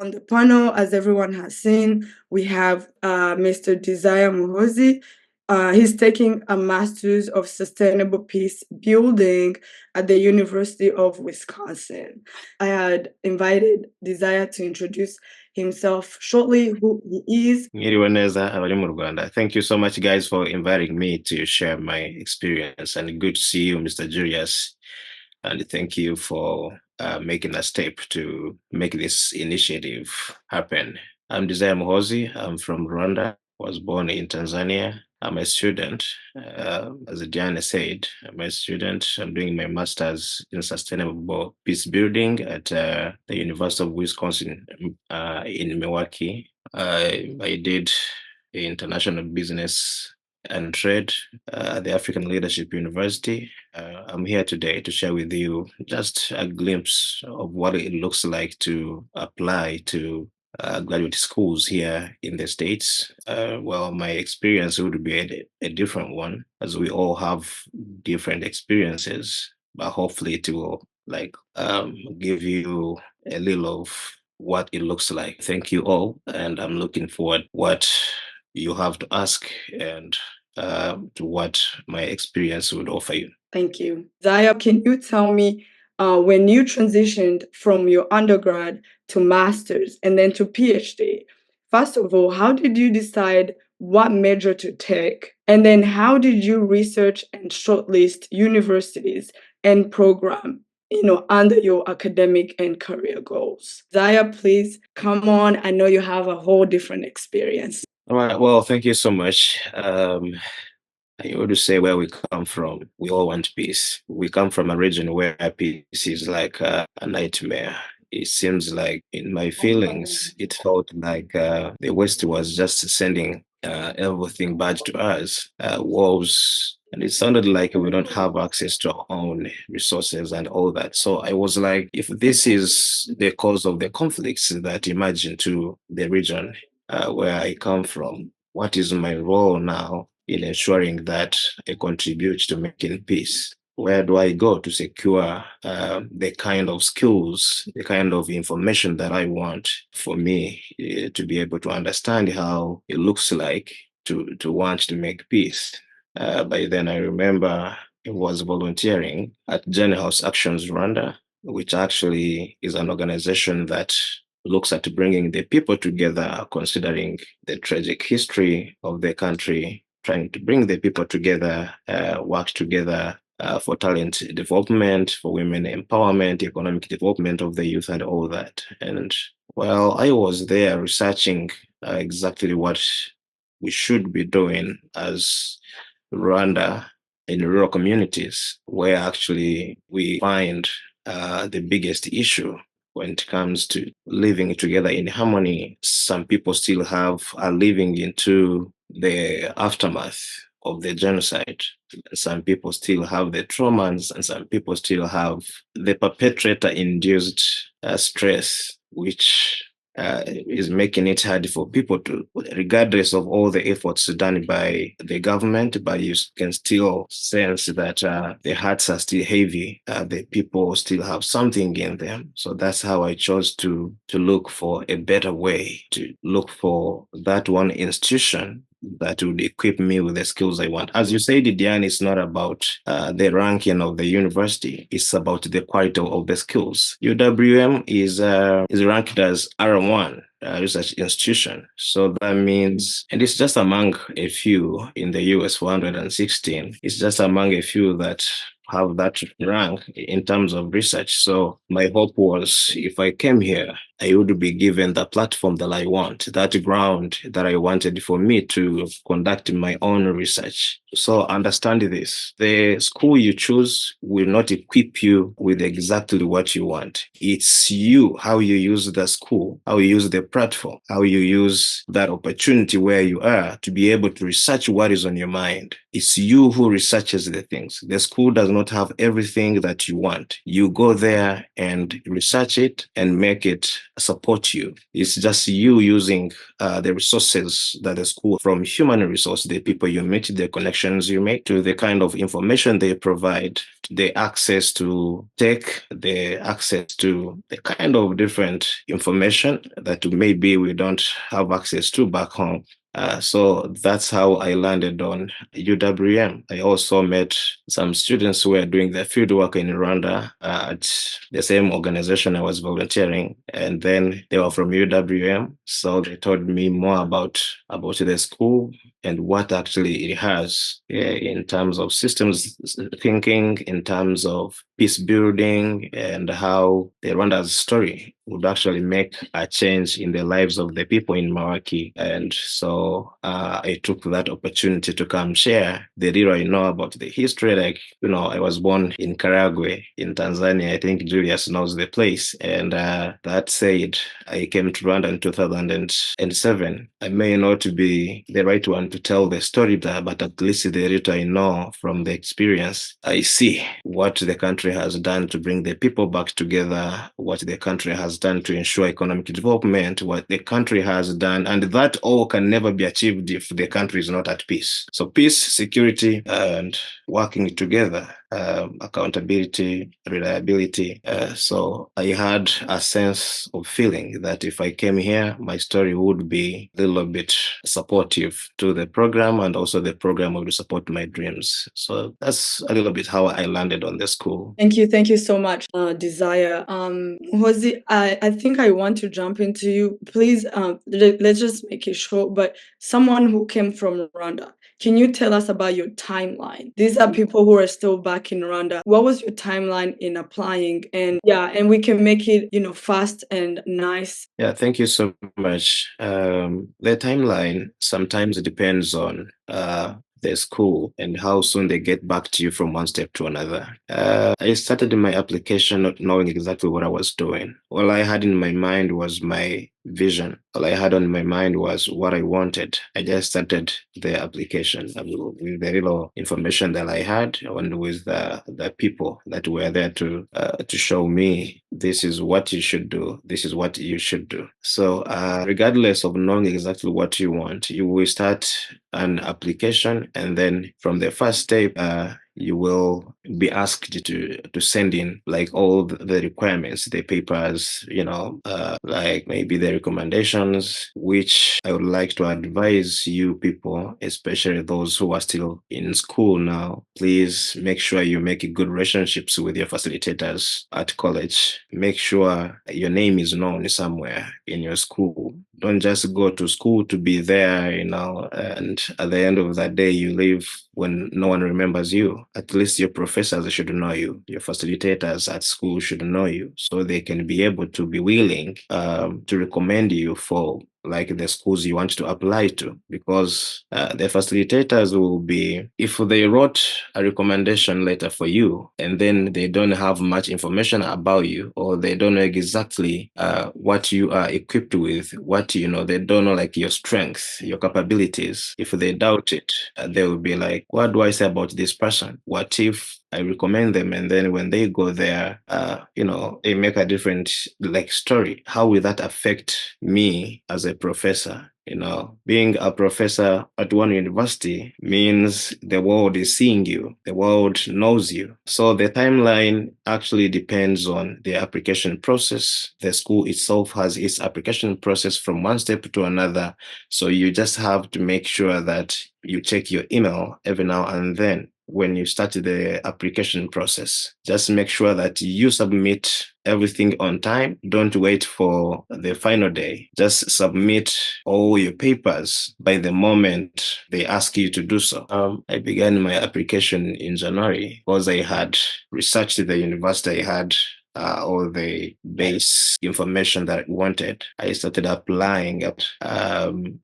On the panel, as everyone has seen, we have Mr. Desire Muhozi. He's taking a Master's of Sustainable Peace Building at the University of Wisconsin. I had invited Desire to introduce himself shortly, who he is. Mwiriwe neza abari mu Rwanda. Thank you so much, guys, for inviting me to share my experience. And good to see you, Mr. Julius. And thank you for making a step to make this initiative happen. I'm Desire Muhozi. I'm from Rwanda. Was born in Tanzania. I'm a student. As Diana said, I'm a student. I'm doing my master's in sustainable peace building at the University of Wisconsin in Milwaukee. I did international business and trade at the African Leadership University. I'm here today to share with you just a glimpse of what it looks like to apply to graduate schools here in the States. Well, my experience would be a different one, as we all have different experiences, but hopefully it will give you a little of what it looks like. Thank you all, and I'm looking forward what you have to ask and to what my experience would offer you. Thank you. Zaya, can you tell me when you transitioned from your undergrad to master's and then to PhD, first of all, how did you decide what major to take? And then how did you research and shortlist universities and program, under your academic and career goals? Zaya, please come on. I know you have a whole different experience. All right. Well, thank you so much. I would say where we come from, we all want peace. We come from a region where peace is like a nightmare. It seems like, in my feelings, it felt like the West was just sending everything bad to us, wars, and it sounded like we don't have access to our own resources and all that. So I was like, if this is the cause of the conflicts that emerge into the region where I come from, what is my role now in ensuring that I contribute to making peace? Where do I go to secure the kind of skills, the kind of information that I want for me to be able to understand how it looks like to want to make peace? By then, I remember it was volunteering at General House Actions Rwanda, which actually is an organization that looks at bringing the people together, considering the tragic history of the country, trying to bring the people together, work together for talent development, for women empowerment, economic development of the youth, and all that. And while I was there researching exactly what we should be doing as Rwanda in rural communities, where actually we find the biggest issue when it comes to living together in harmony. Some people still are living into the aftermath of the genocide. Some people still have the traumas, and some people still have the perpetrator-induced stress, which is making it hard for people to, regardless of all the efforts done by the government, but you can still sense that the hearts are still heavy. The people still have something in them. So that's how I chose to look for a better way, to look for that one institution that would equip me with the skills I want. As you said, Diane, it's not about the ranking of the university. It's about the quality of the skills. UWM is ranked as R1 research institution. So that means, and it's just among a few in the US 416. It's just among a few that have that rank in terms of research. So my hope was, if I came here, I would be given the platform that I want, that ground that I wanted for me to conduct my own research. So understand this. The school you choose will not equip you with exactly what you want. It's you, how you use the school, how you use the platform, how you use that opportunity where you are to be able to research what is on your mind. It's you who researches the things. The school does not have everything that you want. You go there and research it and make it support you. It's just you using the resources that the school, from human resource, the people you meet, the connections you make, to the kind of information they provide, the access to tech, the access to the kind of different information that maybe we don't have access to back home. So that's how I landed on UWM. I also met some students who were doing their field work in Rwanda at the same organization I was volunteering, and then they were from UWM. So they told me more about the school and what actually it has, in terms of systems thinking, in terms of peace building, and how the Rwanda's story would actually make a change in the lives of the people in Mawaki. And so I took that opportunity to come share the little I know about the history. Like, I was born in Karagwe in Tanzania. I think Julius knows the place. And that said, I came to Rwanda in 2007. I may not be the right one to tell the story there, but at least the little I know from the experience, I see what the country has done to bring the people back together, what the country has done to ensure economic development, what the country has done, and that all can never be achieved if the country is not at peace. So peace, security, and working together, accountability, reliability. So I had a sense of feeling that if I came here, my story would be a little bit supportive to the program, and also the program would support my dreams. So that's a little bit how I landed on the school. Thank you so much, Desire. Muhozi, I think I want to jump into you. Please, let's just make it short. But someone who came from Rwanda, can you tell us about your timeline? These are people who are still back in Rwanda. What was your timeline in applying? And yeah, and we can make it, fast and nice. Yeah, thank you so much. The timeline sometimes depends on the school and how soon they get back to you from one step to another. I started my application not knowing exactly what I was doing. All I had in my mind was my vision. All I had on my mind was what I wanted. I just started the application with the little information that I had, and with the people that were there to show me, this is what you should do. This is what you should do. So regardless of knowing exactly what you want, you will start an application, and then from the first step, you will be asked to send in like all the requirements, the papers, like maybe the recommendations, which I would like to advise you people, especially those who are still in school now. Please make sure you make good relationships with your facilitators at college. Make sure your name is known somewhere in your school. Don't just go to school to be there, and at the end of that day, you leave when no one remembers you. At least your professors should know you. Your facilitators at school should know you, so they can be able to be willing to recommend you for like the schools you want to apply to, because the facilitators will be, if they wrote a recommendation letter for you and then they don't have much information about you, or they don't know exactly what you are equipped with, they don't know like your strengths, your capabilities. If they doubt it, they will be like, what do I say about this person? What if I recommend them, and then when they go there, they make a different like story? How will that affect me as a professor? Being a professor at one university means the world is seeing you, the world knows you. So the timeline actually depends on the application process. The school itself has its application process from one step to another. So you just have to make sure that you check your email every now and then when you start the application process. Just make sure that you submit everything on time. Don't wait for the final day. Just submit all your papers by the moment they ask you to do so. I began my application in January because I had researched the university. I had all the base information that I wanted. I started applying.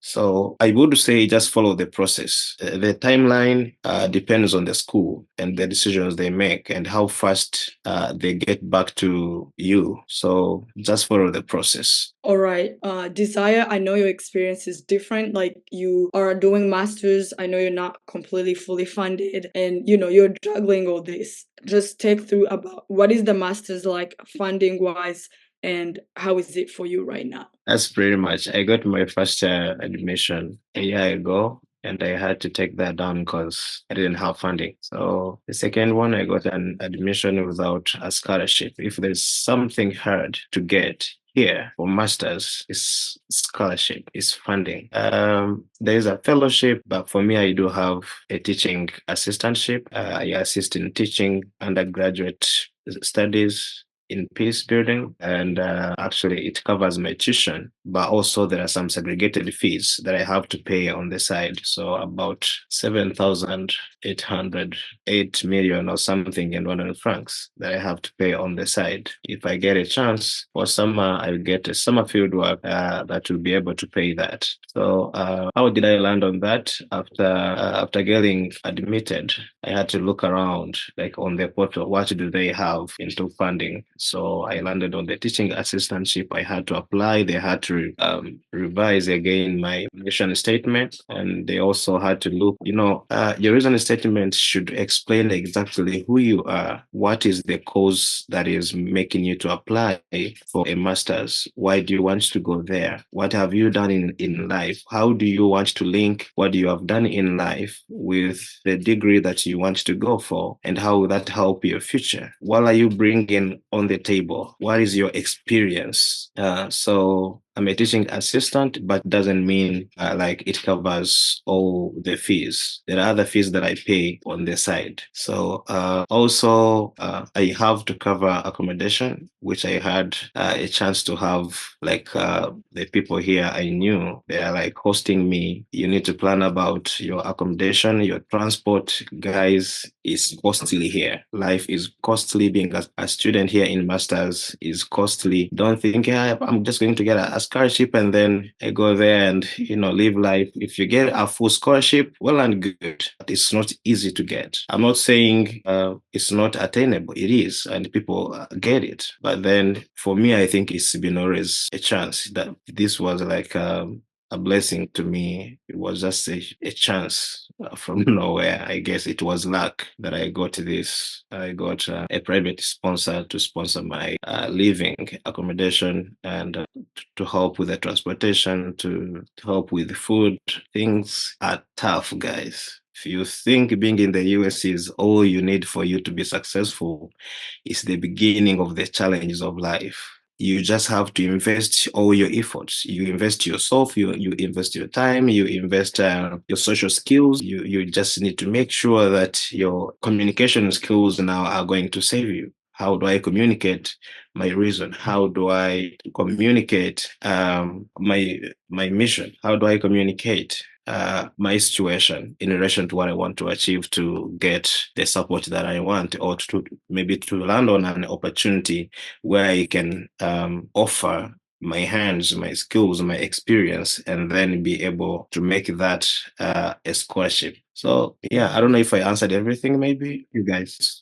So I would say just follow the process. The timeline depends on the school and the decisions they make and how fast they get back to you. So just follow the process. All right. Desire, I know your experience is different. Like you are doing masters. I know you're not completely fully funded and you're juggling all this. Just take through about what is the masters like funding wise, and how is it for you right now? That's pretty much. I got my first admission a year ago, and I had to take that down because I didn't have funding. So the second one, I got an admission without a scholarship. If there's something hard to get here for masters, is scholarship, is funding. There is a fellowship, but for me, I do have a teaching assistantship. I assist in teaching undergraduate studies in peace building, and actually it covers my tuition, but also there are some segregated fees that I have to pay on the side, so about 7,800, 8 million or something in London francs that I have to pay on the side. If I get a chance for summer, I'll get a summer field work that will be able to pay that. So how did I land on that? After getting admitted, I had to look around, like on the portal, what do they have into funding? So I landed on the teaching assistantship. I had to apply. They had to revise again my mission statement, and they also had to look. Your reason statement should explain exactly who you are, what is the cause that is making you to apply for a master's. Why do you want to go there? What have you done in life? How do you want to link what you have done in life with the degree that you want to go for? And how will that help your future? What are you bringing on the table? What is your experience? So I'm a teaching assistant, but doesn't mean like it covers all the fees. There are other fees that I pay on the side. So also I have to cover accommodation, which I had a chance to have. Like the people here I knew, they are like hosting me. You need to plan about your accommodation, your transport, guys. Is costly here. Life is costly. Being a student here in masters is costly. Don't think, yeah, I'm just going to get a scholarship and then I go there and live life. If you get a full scholarship, well and good. But it's not easy to get. I'm not saying it's not attainable. It is, and people get it. But then for me, I think it's been always a chance that this was like a blessing to me. It was just a chance from nowhere. I guess it was luck that I got this. I got a private sponsor to sponsor my living accommodation and to help with the transportation, to help with the food. Things are tough, guys. If you think being in the US is all you need for you to be successful, it's the beginning of the challenges of life. You just have to invest all your efforts. You invest yourself, you invest your time, you invest your social skills. You just need to make sure that your communication skills now are going to save you. How do I communicate my reason? How do I communicate my mission? How do I communicate my situation in relation to what I want to achieve to get the support that I want, or to maybe to land on an opportunity where I can offer my hands, my skills, my experience, and then be able to make that a scholarship. So yeah, I don't know if I answered everything. Maybe you guys.